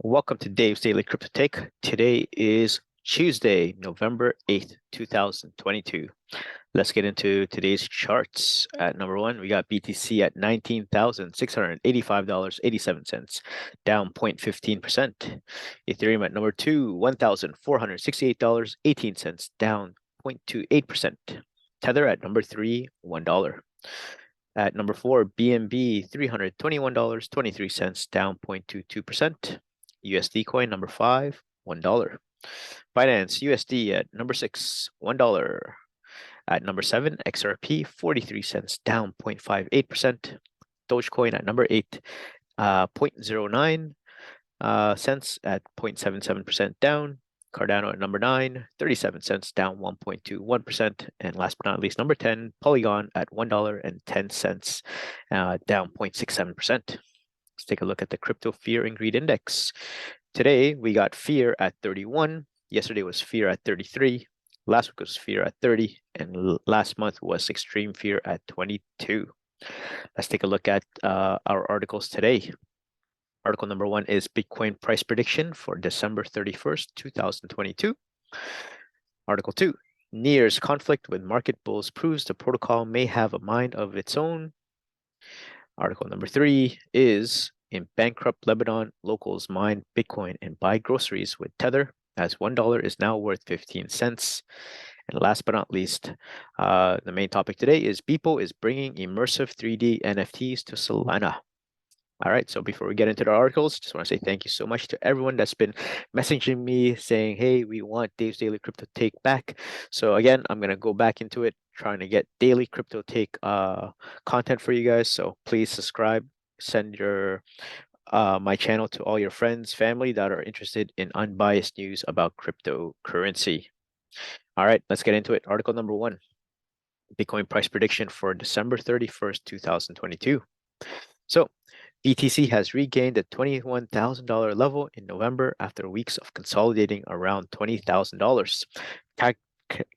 Welcome to Dave's Daily Crypto Take. Today is Tuesday, November 8th, 2022. Let's get into today's charts. At number one, we got BTC at $19,685.87, down 0.15%. Ethereum at number two, $1,468.18, down 0.28%. Tether at number three, $1. At number four, BNB, $321.23, down 0.22%. USD coin number five, $1. Binance USD at number six, $1. At number seven, XRP, 43 cents, down 0.58%. Dogecoin at number eight, 0.09 cents at 0.77% down. Cardano at number 9, 37 cents, down 1.21%. And last but not least, number 10, Polygon at $1.10, down 0.67%. Let's take a look at the Crypto Fear and Greed Index. Today, we got fear at 31. Yesterday was fear at 33. Last week was fear at 30. And last month was extreme fear at 22. Let's take a look at our articles today. Article number one is Bitcoin price prediction for December 31st, 2022. Article two, Near's conflict with market bulls proves the protocol may have a mind of its own. Article number three is in bankrupt Lebanon, locals mine Bitcoin and buy groceries with Tether as $1 is now worth 15 cents. And last but not least, the main topic today is Beeple is bringing immersive 3D NFTs to Solana. All right, so before we get into the articles, just want to say thank you so much to everyone that's been messaging me saying, hey, we want Dave's Daily Crypto Take back. So again, I'm going to go back into it, trying to get daily Crypto Take content for you guys. So please subscribe, send your my channel to all your friends, family that are interested in unbiased news about cryptocurrency. All right, let's get into it. Article number one, Bitcoin price prediction for December 31st, 2022. So BTC has regained the $21,000 level in November after weeks of consolidating around $20,000.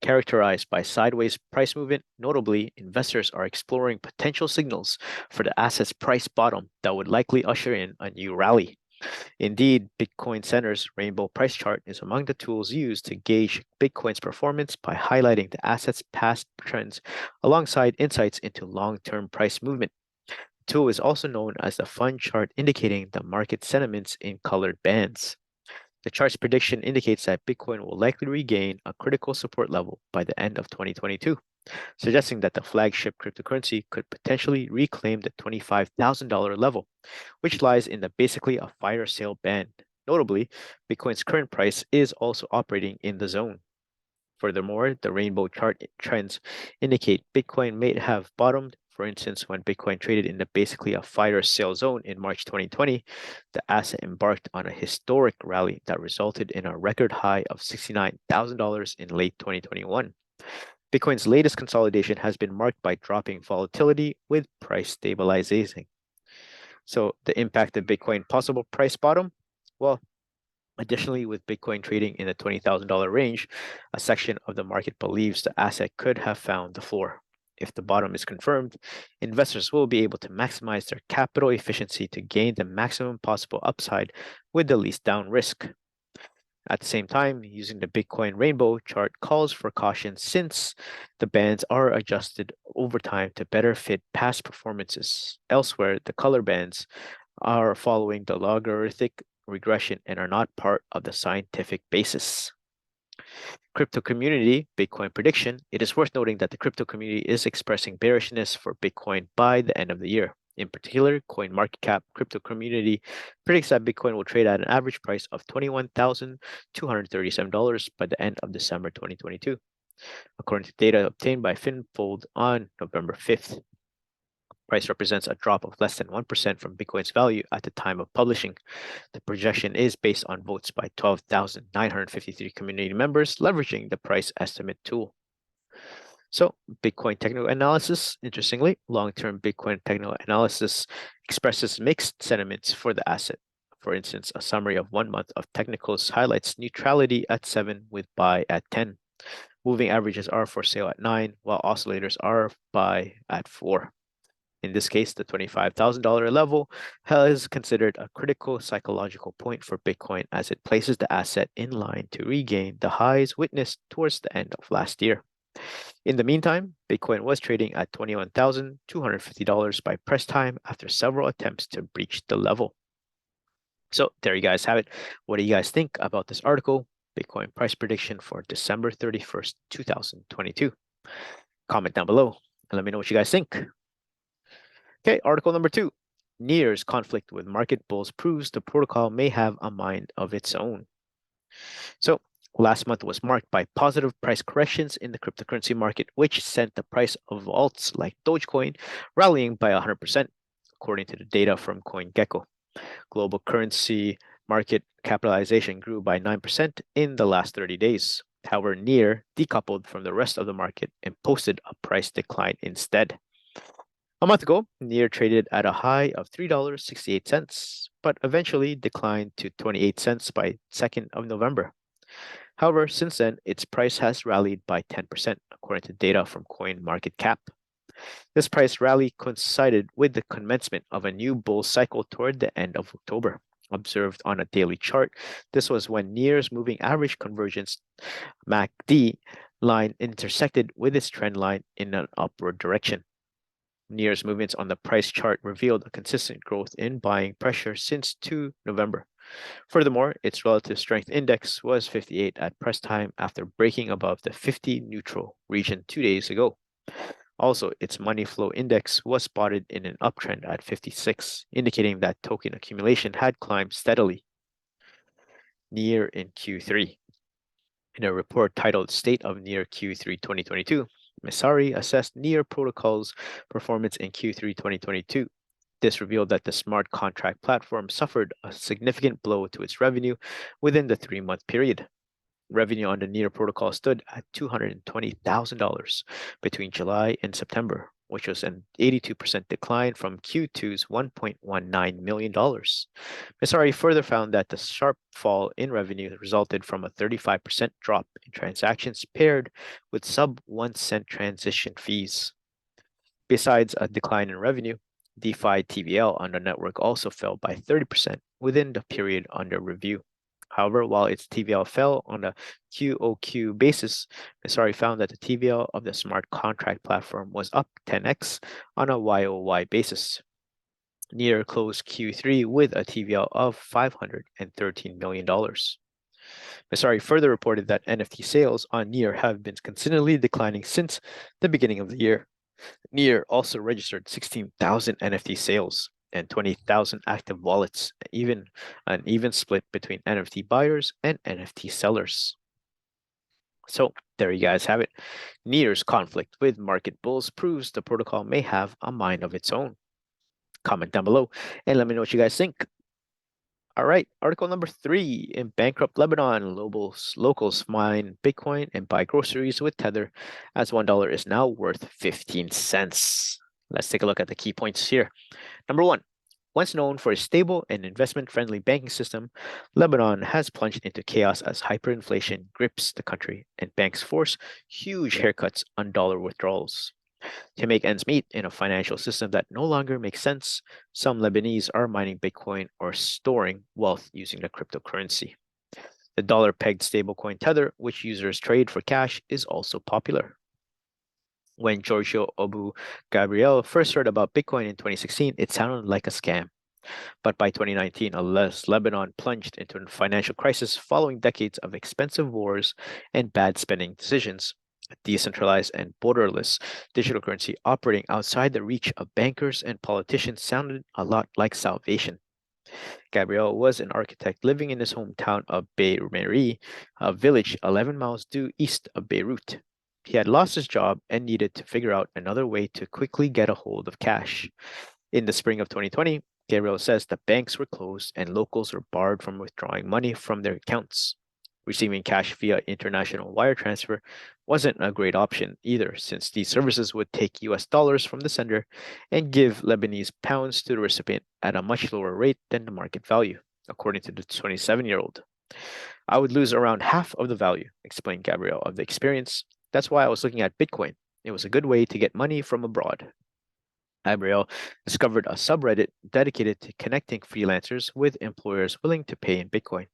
Characterized by sideways price movement, notably, investors are exploring potential signals for the asset's price bottom that would likely usher in a new rally. Indeed, Bitcoincenter's rainbow price chart is among the tools used to gauge Bitcoin's performance by highlighting the asset's past trends alongside insights into long-term price movement. The tool is also known as the fun chart, indicating the market sentiments in colored bands. The chart's prediction indicates that Bitcoin will likely regain a critical support level by the end of 2022, suggesting that the flagship cryptocurrency could potentially reclaim the $25,000 level, which lies in the basically a fire sale band. Notably, Bitcoin's current price is also operating in the zone. Furthermore, the rainbow chart trends indicate Bitcoin may have bottomed. For instance, when Bitcoin traded in the basically a fire sale zone in March 2020, the asset embarked on a historic rally that resulted in a record high of $69,000 in late 2021. Bitcoin's latest consolidation has been marked by dropping volatility with price stabilizing. So the impact of Bitcoin possible price bottom? Well, additionally, with Bitcoin trading in the $20,000 range, a section of the market believes the asset could have found the floor. If the bottom is confirmed, investors will be able to maximize their capital efficiency to gain the maximum possible upside with the least down risk. At the same time, using the Bitcoin rainbow chart calls for caution since the bands are adjusted over time to better fit past performances. Elsewhere, the color bands are following the logarithmic regression and are not part of the scientific basis. Crypto community Bitcoin prediction. It is worth noting that the crypto community is expressing bearishness for Bitcoin by the end of the year. In particular, CoinMarketCap crypto community predicts that Bitcoin will trade at an average price of $21,237 by the end of December 2022, according to data obtained by Finfold on November 5th. Price represents a drop of less than 1% from Bitcoin's value at the time of publishing. The projection is based on votes by 12,953 community members leveraging the price estimate tool. So, Bitcoin technical analysis. Interestingly, long-term Bitcoin technical analysis expresses mixed sentiments for the asset. For instance, a summary of 1 month of technicals highlights neutrality at 7 with buy at 10. Moving averages are for sale at 9, while oscillators are buy at 4. In this case, the $25,000 level is considered a critical psychological point for Bitcoin as it places the asset in line to regain the highs witnessed towards the end of last year. In the meantime, Bitcoin was trading at $21,250 by press time after several attempts to breach the level. So there you guys have it. What do you guys think about this article? Bitcoin price prediction for December 31st, 2022. Comment down below and let me know what you guys think. Okay, article number 2. Near's conflict with market bulls proves the protocol may have a mind of its own. So last month was marked by positive price corrections in the cryptocurrency market, which sent the price of alts like Dogecoin rallying by 100%, according to the data from CoinGecko. Global currency market capitalization grew by 9% in the last 30 days. However, Near decoupled from the rest of the market and posted a price decline instead. A month ago, Near traded at a high of $3.68, but eventually declined to 28 cents by 2nd of November. However, since then, its price has rallied by 10%, according to data from CoinMarketCap. This price rally coincided with the commencement of a new bull cycle toward the end of October. Observed on a daily chart, this was when Near's moving average convergence MACD line intersected with its trend line in an upward direction. Near's movements on the price chart revealed a consistent growth in buying pressure since 2 November. Furthermore, its relative strength index was 58 at press time after breaking above the 50 neutral region 2 days ago. Also, its money flow index was spotted in an uptrend at 56, indicating that token accumulation had climbed steadily. Near in Q3. In a report titled State of Near Q3 2022, Messari assessed Near Protocol's performance in Q3 2022. This revealed that the smart contract platform suffered a significant blow to its revenue within the 3-month period. Revenue on the Near protocol stood at $220,000 between July and September, which was an 82% decline from Q2's $1.19 million. Messari further found that the sharp fall in revenue resulted from a 35% drop in transactions paired with sub-1 cent transition fees. Besides a decline in revenue, DeFi TVL on the network also fell by 30% within the period under review. However, while its TVL fell on a QOQ basis, Messari found that the TVL of the smart contract platform was up 10x on a YOY basis. Near closed Q3 with a TVL of $513 million. Messari further reported that NFT sales on Near have been consistently declining since the beginning of the year. Near also registered 16,000 NFT sales and 20,000 active wallets, an even split between NFT buyers and NFT sellers. So there you guys have it. Near's conflict with market bulls proves the protocol may have a mind of its own. Comment down below and let me know what you guys think. All right, article number 3. In bankrupt Lebanon, locals mine Bitcoin and buy groceries with Tether as $1 is now worth 15 cents. Let's take a look at the key points here. Number 1, once known for a stable and investment-friendly banking system, Lebanon has plunged into chaos as hyperinflation grips the country and banks force huge haircuts on dollar withdrawals. To make ends meet in a financial system that no longer makes sense, some Lebanese are mining Bitcoin or storing wealth using the cryptocurrency. The dollar-pegged stablecoin Tether, which users trade for cash, is also popular. When Giorgio Abu Gabriel first heard about Bitcoin in 2016, it sounded like a scam. But by 2019, Lebanon plunged into a financial crisis following decades of expensive wars and bad spending decisions. A decentralized and borderless digital currency operating outside the reach of bankers and politicians sounded a lot like salvation. Gabriel was an architect living in his hometown of Beirut, a village 11 miles due east of Beirut. He had lost his job and needed to figure out another way to quickly get a hold of cash. In the spring of 2020, Gabriel says the banks were closed and locals were barred from withdrawing money from their accounts. Receiving cash via international wire transfer wasn't a great option either, since these services would take US dollars from the sender and give Lebanese pounds to the recipient at a much lower rate than the market value, according to the 27-year-old. I would lose around half of the value, explained Gabriel of the experience. That's why I was looking at Bitcoin. It was a good way to get money from abroad. Gabriel discovered a subreddit dedicated to connecting freelancers with employers willing to pay in Bitcoin.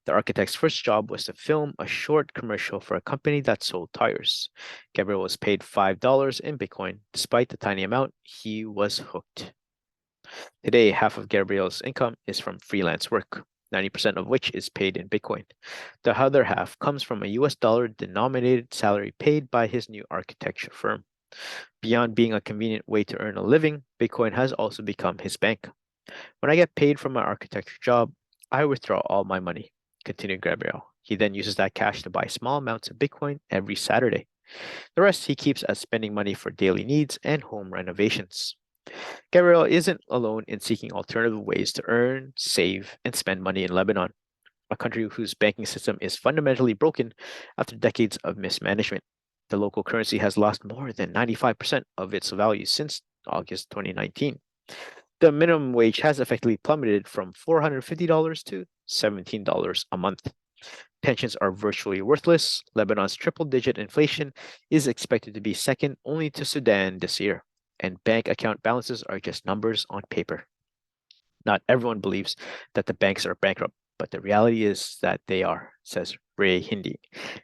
The architect's first job was to film a short commercial for a company that sold tires. Gabriel was paid $5 in Bitcoin. Despite the tiny amount, he was hooked. Today, half of Gabriel's income is from freelance work, 90% of which is paid in Bitcoin. The other half comes from a US dollar denominated salary paid by his new architecture firm. Beyond being a convenient way to earn a living, Bitcoin has also become his bank. When I get paid from my architecture job, I withdraw all my money, continued Gabriel. He then uses that cash to buy small amounts of Bitcoin every Saturday. The rest he keeps as spending money for daily needs and home renovations. Gabriel isn't alone in seeking alternative ways to earn, save, and spend money in Lebanon, a country whose banking system is fundamentally broken after decades of mismanagement. The local currency has lost more than 95% of its value since August 2019. The minimum wage has effectively plummeted from $450 to $17 a month. Pensions are virtually worthless. Lebanon's triple-digit inflation is expected to be second only to Sudan this year, and bank account balances are just numbers on paper. Not everyone believes that the banks are bankrupt, but the reality is that they are, says Ray Hindi,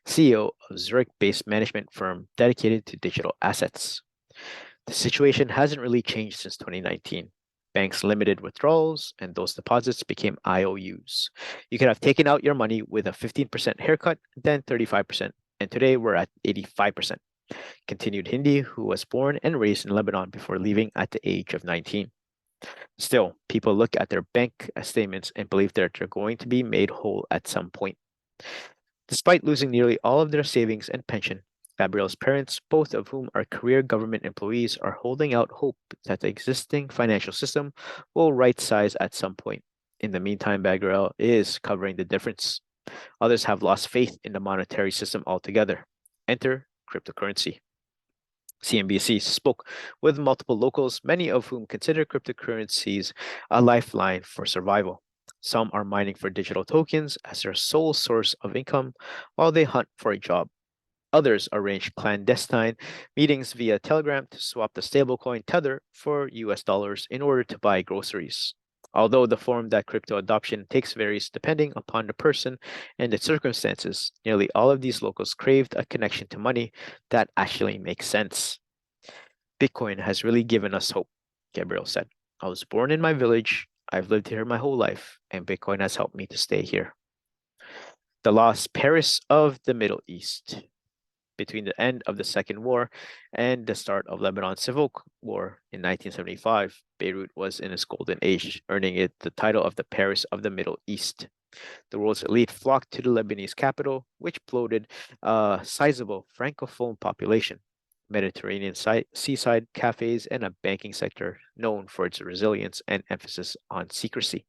CEO of Zurich-based management firm dedicated to digital assets. The situation hasn't really changed since 2019. Banks limited withdrawals, and those deposits became IOUs. You could have taken out your money with a 15% haircut, then 35%, and today we're at 85%, continued Hindi, who was born and raised in Lebanon before leaving at the age of 19. Still, people look at their bank statements and believe that they're going to be made whole at some point. Despite losing nearly all of their savings and pension, Gabriel's parents, both of whom are career government employees, are holding out hope that the existing financial system will right size at some point. In the meantime, Gabriel is covering the difference. Others have lost faith in the monetary system altogether. Enter cryptocurrency. CNBC spoke with multiple locals, many of whom consider cryptocurrencies a lifeline for survival. Some are mining for digital tokens as their sole source of income while they hunt for a job. Others arrange clandestine meetings via Telegram to swap the stablecoin Tether for US dollars in order to buy groceries. Although the form that crypto adoption takes varies depending upon the person and the circumstances, nearly all of these locals craved a connection to money that actually makes sense. Bitcoin has really given us hope, Gabriel said. I was born in my village, I've lived here my whole life, and Bitcoin has helped me to stay here. The lost Paris of the Middle East. Between the end of the Second War and the start of Lebanon's civil war in 1975, Beirut was in its golden age, earning it the title of the Paris of the Middle East. The world's elite flocked to the Lebanese capital, which bloated a sizable francophone population, Mediterranean seaside cafes, and a banking sector known for its resilience and emphasis on secrecy.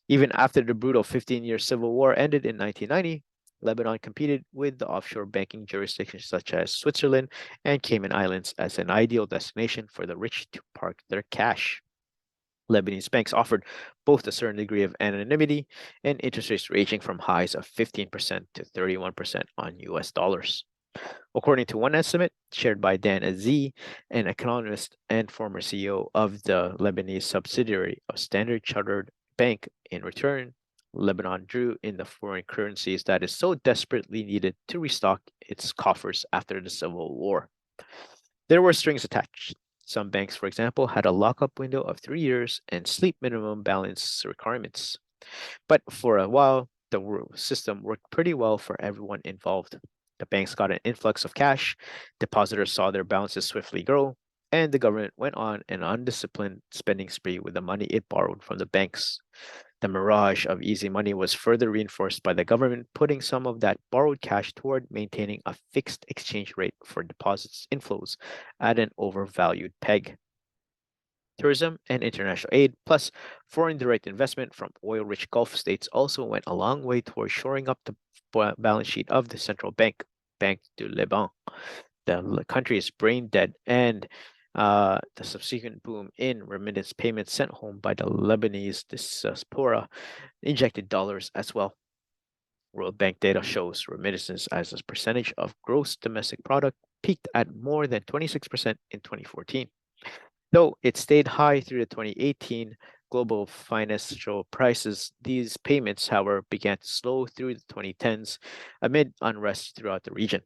Even after the brutal 15-year civil war ended in 1990, Lebanon competed with the offshore banking jurisdictions such as Switzerland and Cayman Islands as an ideal destination for the rich to park their cash. Lebanese banks offered both a certain degree of anonymity and interest rates ranging from highs of 15% to 31% on US dollars. According to one estimate shared by Dan Aziz, an economist and former CEO of the Lebanese subsidiary of Standard Chartered Bank, in return, Lebanon drew in the foreign currencies that is so desperately needed to restock its coffers after the Civil War. There were strings attached. Some banks, for example, had a lockup window of 3 years and sleep minimum balance requirements. But for a while, the system worked pretty well for everyone involved. The banks got an influx of cash, depositors saw their balances swiftly grow, and the government went on an undisciplined spending spree with the money it borrowed from the banks. The mirage of easy money was further reinforced by the government putting some of that borrowed cash toward maintaining a fixed exchange rate for deposits inflows at an overvalued peg. Tourism and international aid, plus foreign direct investment from oil-rich Gulf states also went a long way towards shoring up the balance sheet of the central bank, Banque du Liban. The country is brain dead, and the subsequent boom in remittance payments sent home by the Lebanese diaspora injected dollars as well. World Bank data shows remittances as a percentage of gross domestic product peaked at more than 26% in 2014. Though it stayed high through the 2018 global financial crisis, these payments, however, began to slow through the 2010s amid unrest throughout the region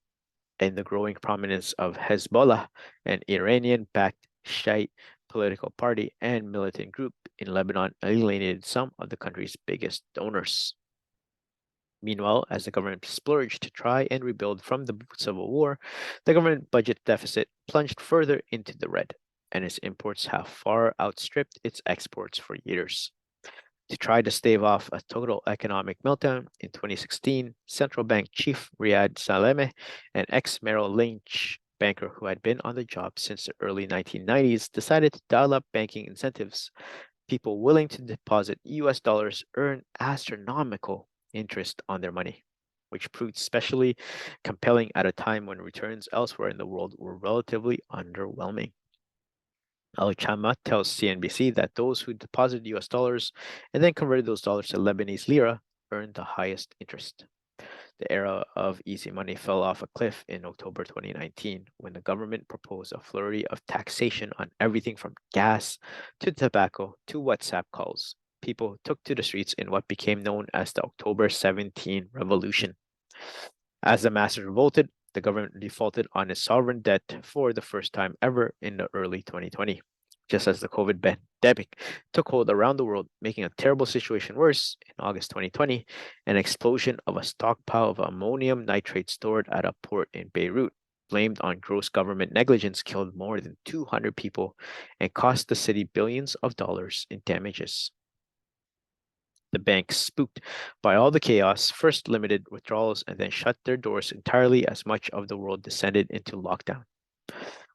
and the growing prominence of Hezbollah, an Iranian-backed Shiite political party and militant group in Lebanon, alienated some of the country's biggest donors. Meanwhile, as the government splurged to try and rebuild from the civil war, the government budget deficit plunged further into the red, and its imports have far outstripped its exports for years. To try to stave off a total economic meltdown, in 2016, central bank chief Riyad Salameh, an ex-Merrill Lynch banker who had been on the job since the early 1990s, decided to dial up banking incentives. People willing to deposit US dollars earn astronomical interest on their money, which proved especially compelling at a time when returns elsewhere in the world were relatively underwhelming. Al Chama tells CNBC that those who deposited US dollars and then converted those dollars to Lebanese lira earned the highest interest. The era of easy money fell off a cliff in October 2019 when the government proposed a flurry of taxation on everything from gas to tobacco to WhatsApp calls. People took to the streets in what became known as the October 17 Revolution. As the masses revolted, the government defaulted on its sovereign debt for the first time ever in the early 2020. Just as the COVID pandemic took hold around the world, making a terrible situation worse, in August 2020, an explosion of a stockpile of ammonium nitrate stored at a port in Beirut, blamed on gross government negligence, killed more than 200 people and cost the city billions of dollars in damages. The banks, spooked by all the chaos, first limited withdrawals and then shut their doors entirely as much of the world descended into lockdown.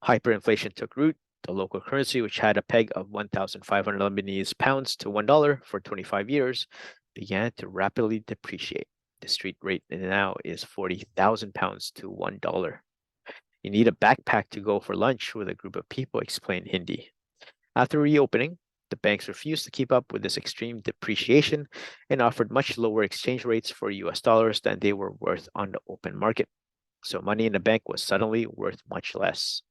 Hyperinflation took root. The local currency, which had a peg of 1,500 Lebanese pounds to $1 for 25 years, began to rapidly depreciate. The street rate now is 40,000 pounds to $1. You need a backpack to go for lunch with a group of people, explained Hindi. After reopening, the banks refused to keep up with this extreme depreciation and offered much lower exchange rates for US dollars than they were worth on the open market. So money in the bank was suddenly worth much less.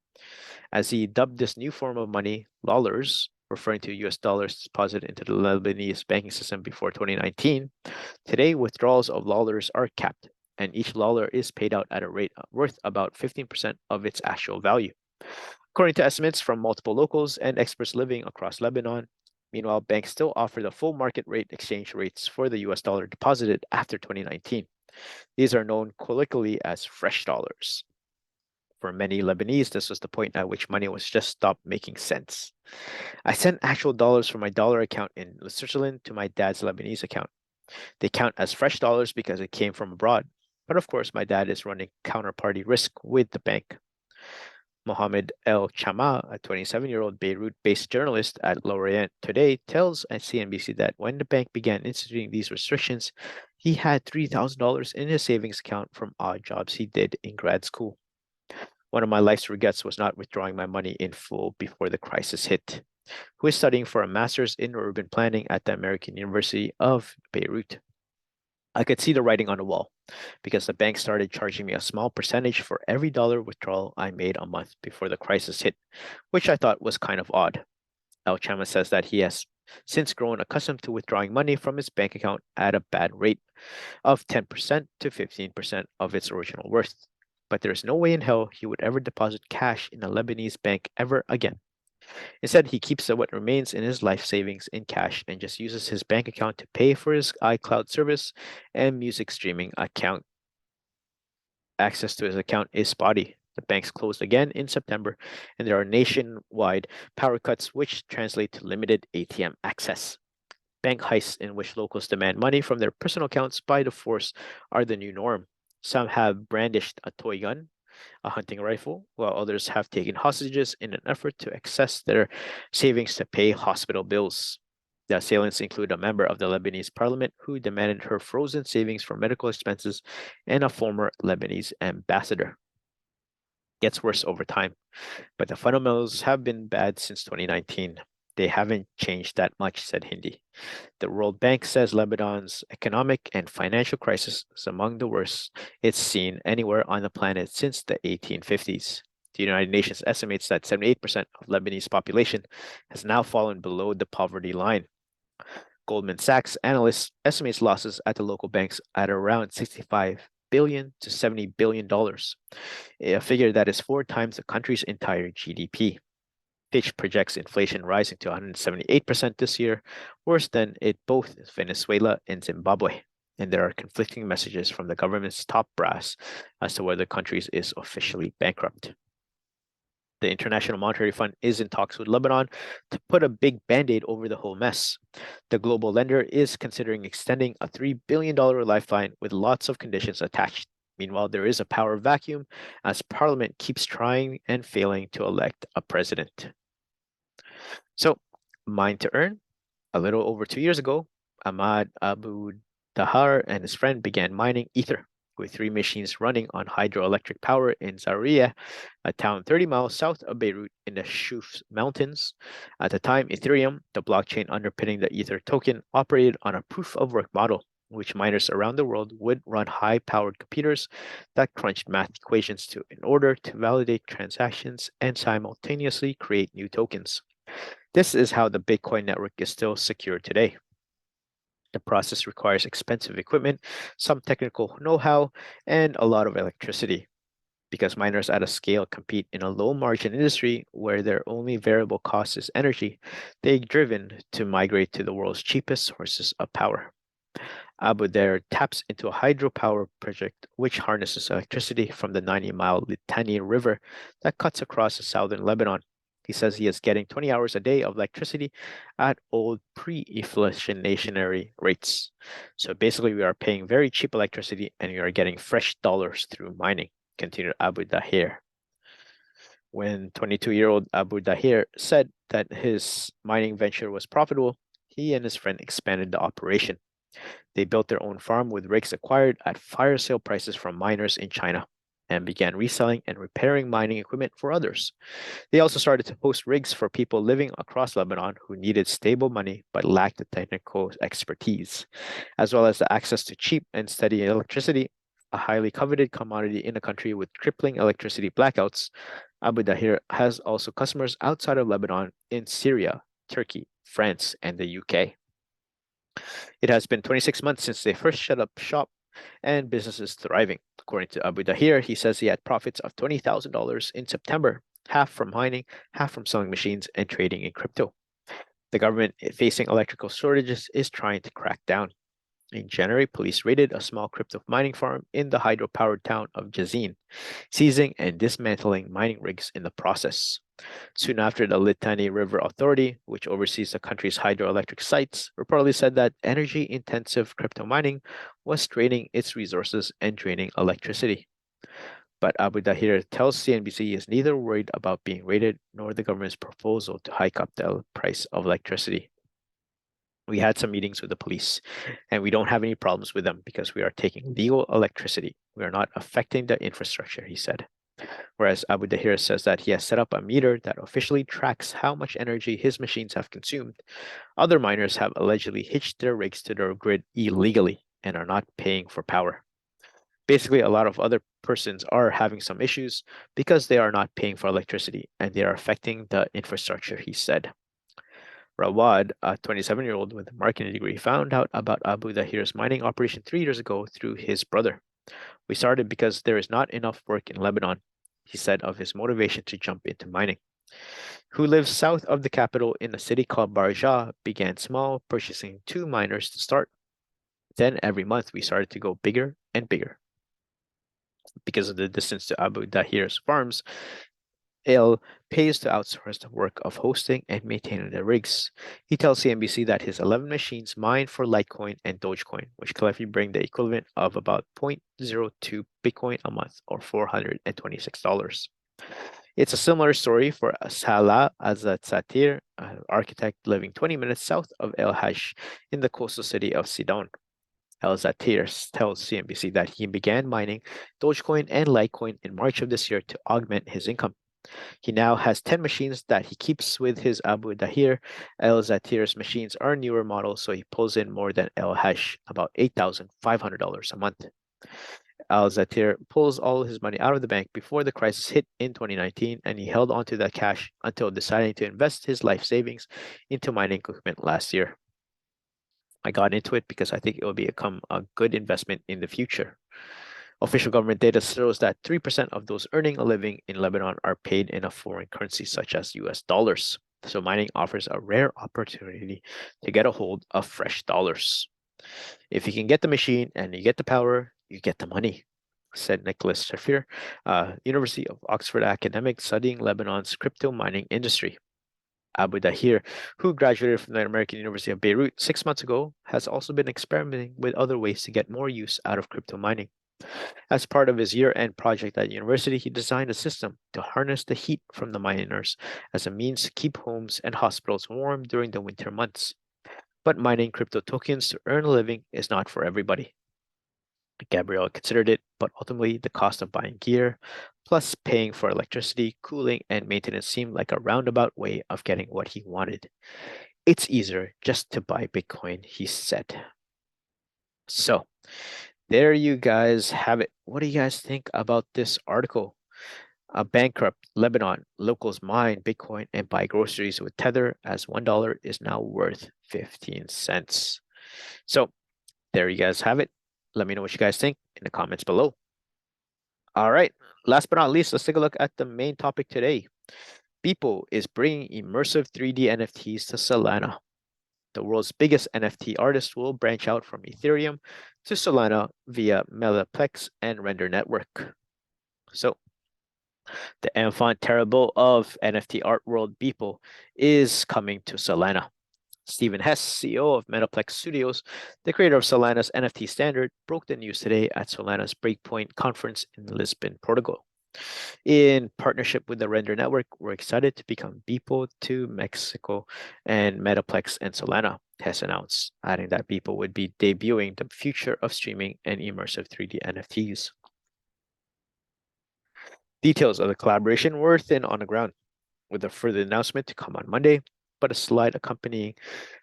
As he dubbed this new form of money dollars, referring to US dollars deposited into the Lebanese banking system before 2019, today withdrawals of dollars are capped, and each dollar is paid out at a rate worth about 15% of its actual value. According to estimates from multiple locals and experts living across Lebanon, meanwhile, banks still offer the full market rate exchange rates for the US dollar deposited after 2019. These are known colloquially as fresh dollars. For many Lebanese, this was the point at which money was just stopped making sense. I sent actual dollars from my dollar account in Switzerland to my dad's Lebanese account. They count as fresh dollars because it came from abroad. But of course, my dad is running counterparty risk with the bank. Mohammed El Chama, a 27-year-old Beirut-based journalist at L'Orient Today, tells at CNBC that when the bank began instituting these restrictions, he had $3,000 in his savings account from odd jobs he did in grad school. One of my life's regrets was not withdrawing my money in full before the crisis hit. Who is studying for a master's in urban planning at the American University of Beirut. I could see the writing on the wall because the bank started charging me a small percentage for every dollar withdrawal I made a month before the crisis hit, which I thought was kind of odd. El Chama says that he has since grown accustomed to withdrawing money from his bank account at a bad rate of 10% to 15% of its original worth. But there is no way in hell he would ever deposit cash in a Lebanese bank ever again. Instead, he keeps what remains in his life savings in cash and just uses his bank account to pay for his iCloud service and music streaming account. Access to his account is spotty. The banks closed again in September, and there are nationwide power cuts, which translate to limited ATM access. Bank heists in which locals demand money from their personal accounts by the force are the new norm. Some have brandished a toy gun, a hunting rifle, while others have taken hostages in an effort to access their savings to pay hospital bills. The assailants include a member of the Lebanese parliament who demanded her frozen savings for medical expenses and a former Lebanese ambassador. Gets worse over time, but the fundamentals have been bad since 2019. They haven't changed that much, said Hindi. The World Bank says Lebanon's economic and financial crisis is among the worst it's seen anywhere on the planet since the 1850s. The United Nations estimates that 78% of Lebanese population has now fallen below the poverty line. Goldman Sachs analysts estimates losses at the local banks at around $65 billion to $70 billion, a figure that is 4 times the country's entire GDP. Fitch projects inflation rising to 178% this year, worse than in both Venezuela and Zimbabwe. And there are conflicting messages from the government's top brass as to whether the country is officially bankrupt. The International Monetary Fund is in talks with Lebanon to put a big band-aid over the whole mess. The global lender is considering extending a $3 billion lifeline with lots of conditions attached. Meanwhile, there is a power vacuum as Parliament keeps trying and failing to elect a president. So, mine to earn. A little over 2 years ago, Ahmad Abu Dahar and his friend began mining Ether with 3 machines running on hydroelectric power in Zaria, a town 30 miles south of Beirut in the Shuf Mountains. At the time, Ethereum, the blockchain underpinning the Ether token, operated on a proof-of-work model, which miners around the world would run high-powered computers that crunched math equations in order to validate transactions and simultaneously create new tokens. This is how the Bitcoin network is still secure today. The process requires expensive equipment, some technical know-how, and a lot of electricity. Because miners at a scale compete in a low-margin industry where their only variable cost is energy, they're driven to migrate to the world's cheapest sources of power. Abu Dhair taps into a hydropower project which harnesses electricity from the 90-mile Litani River that cuts across the southern Lebanon. He says he is getting 20 hours a day of electricity at old pre-inflationary rates. So basically, we are paying very cheap electricity and we are getting fresh dollars through mining, continued Abu Dahir. When 22-year-old Abu Dahir said that his mining venture was profitable, he and his friend expanded the operation. They built their own farm with rigs acquired at fire sale prices from miners in China and began reselling and repairing mining equipment for others. They also started to host rigs for people living across Lebanon who needed stable money but lacked the technical expertise, as well as the access to cheap and steady electricity, a highly coveted commodity in a country with crippling electricity blackouts. Abu Dahir has also customers outside of Lebanon in Syria, Turkey, France, and the UK. It has been 26 months since they first shut up shop and business is thriving. According to Abu Dahir, he says he had profits of $20,000 in September, half from mining, half from selling machines and trading in crypto. The government, facing electrical shortages, is trying to crack down. In January, police raided a small crypto mining farm in the hydro-powered town of Jazin, seizing and dismantling mining rigs in the process. Soon after, the Litani River Authority, which oversees the country's hydroelectric sites, reportedly said that energy-intensive crypto mining was straining its resources and draining electricity. But Abu Dahir tells CNBC he is neither worried about being raided nor the government's proposal to hike up the price of electricity. We had some meetings with the police, and we don't have any problems with them because we are taking legal electricity. We are not affecting the infrastructure, he said. Whereas Abu Dahir says that he has set up a meter that officially tracks how much energy his machines have consumed. Other miners have allegedly hitched their rigs to their grid illegally and are not paying for power. Basically, a lot of other persons are having some issues because they are not paying for electricity and they are affecting the infrastructure, he said. Rawad, a 27-year-old with a marketing degree, found out about Abu Dahir's mining operation 3 years ago through his brother. We started because there is not enough work in Lebanon, he said of his motivation to jump into mining. Who lives south of the capital in a city called Barja, began small, purchasing 2 miners to start. Then every month we started to go bigger and bigger. Because of the distance to Abu Dahir's farms, Il pays to outsource the work of hosting and maintaining the rigs. He tells CNBC that his 11 machines mine for Litecoin and Dogecoin, which collectively bring the equivalent of about 0.02 Bitcoin a month or $426. It's a similar story for Salah Azat-Satir, an architect living 20 minutes south of El Hajj in the coastal city of Sidon. El-Zatir tells CNBC that he began mining Dogecoin and Litecoin in March of this year to augment his income. He now has 10 machines that he keeps with his Abu Dahir. El-Zatir's machines are newer models, so he pulls in more than El Hajj, about $8,500 a month. Al-Zatir pulls all his money out of the bank before the crisis hit in 2019, and he held onto that cash until deciding to invest his life savings into mining equipment last year. I got into it because I think it will become a good investment in the future. Official government data shows that 3% of those earning a living in Lebanon are paid in a foreign currency such as US dollars. So mining offers a rare opportunity to get a hold of fresh dollars. If you can get the machine and you get the power, you get the money, said Nicholas Shafir, University of Oxford academic studying Lebanon's crypto mining industry. Abu Dahir, who graduated from the American University of Beirut 6 months ago, has also been experimenting with other ways to get more use out of crypto mining. As part of his year-end project at university, he designed a system to harness the heat from the miners as a means to keep homes and hospitals warm during the winter months. But mining crypto tokens to earn a living is not for everybody. Gabriel considered it, but ultimately the cost of buying gear, plus paying for electricity, cooling, and maintenance seemed like a roundabout way of getting what he wanted. It's easier just to buy Bitcoin, he said. So, there you guys have it. What do you guys think about this article? A bankrupt Lebanon locals mine Bitcoin and buy groceries with Tether as $1 is now worth 15 cents. So there you guys have it. Let me know what you guys think in the comments below. All right, last but not least, let's take a look at the main topic today. Beeple is bringing immersive 3D NFTs to Solana. The world's biggest NFT artist will branch out from Ethereum to Solana via Melaplex and Render Network. So the enfant terrible of NFT art world Beeple is coming to Solana. Stephen Hess, CEO of Metaplex Studios, the creator of Solana's NFT standard, broke the news today at Solana's Breakpoint conference in Lisbon, Portugal. In partnership with the Render Network, we're excited to become Beeple to Mexico and Metaplex and Solana, Hess announced, adding that Beeple would be debuting the future of streaming and immersive 3D NFTs. Details of the collaboration were thin on the ground, with a further announcement to come on Monday, but a slide accompanying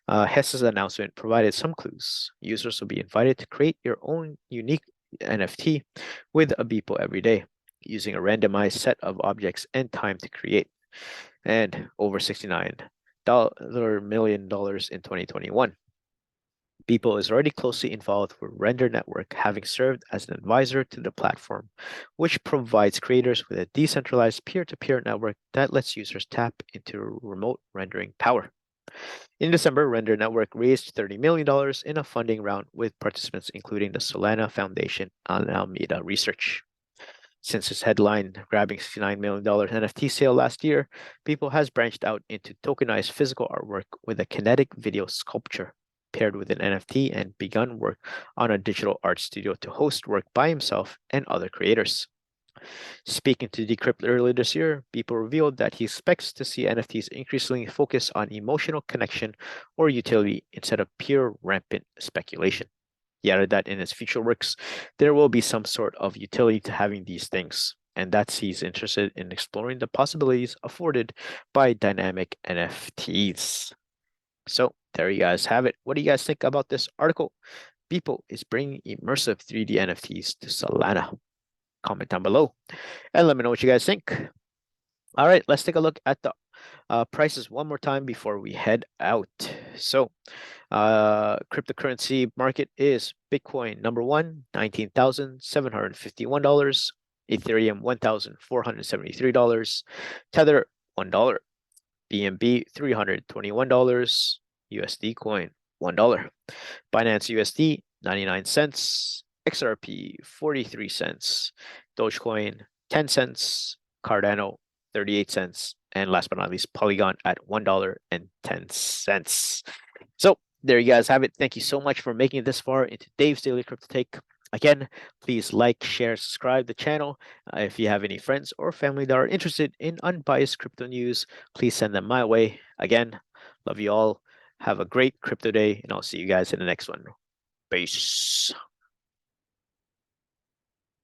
Hess's announcement provided some clues. Users will be invited to create your own unique NFT with a Beeple every day, using a randomized set of objects and time to create, and over $69 million in 2021. Beeple is already closely involved with Render Network, having served as an advisor to the platform, which provides creators with a decentralized peer-to-peer network that lets users tap into remote rendering power. In December, Render Network raised $30 million in a funding round with participants including the Solana Foundation and Alameda Research. Since its headline-grabbing $69 million NFT sale last year, Beeple has branched out into tokenized physical artwork with a kinetic video sculpture paired with an NFT and begun work on a digital art studio to host work by himself and other creators. Speaking to Decrypt earlier this year, Beeple revealed that he expects to see NFTs increasingly focus on emotional connection or utility instead of pure rampant speculation. He added that in his future works, there will be some sort of utility to having these things, and that he's interested in exploring the possibilities afforded by dynamic NFTs. So there you guys have it. What do you guys think about this article? Beeple is bringing immersive 3D NFTs to Solana. Comment down below and let me know what you guys think. All right, let's take a look at the prices one more time before we head out. So cryptocurrency market is Bitcoin number one, $19,751. Ethereum, $1,473. Tether, $1. BNB, $321. USD coin, $1. Binance USD, 99 cents. XRP, 43 cents. Dogecoin, 10 cents. Cardano, 38 cents. And last but not least, Polygon at $1.10. So there you guys have it. Thank you so much for making it this far into Dave's Daily Crypto Take. Again, please like, share, subscribe the channel. If you have any friends or family that are interested in unbiased crypto news, please send them my way. Again, love you all. Have a great crypto day, and I'll see you guys in the next one. Peace.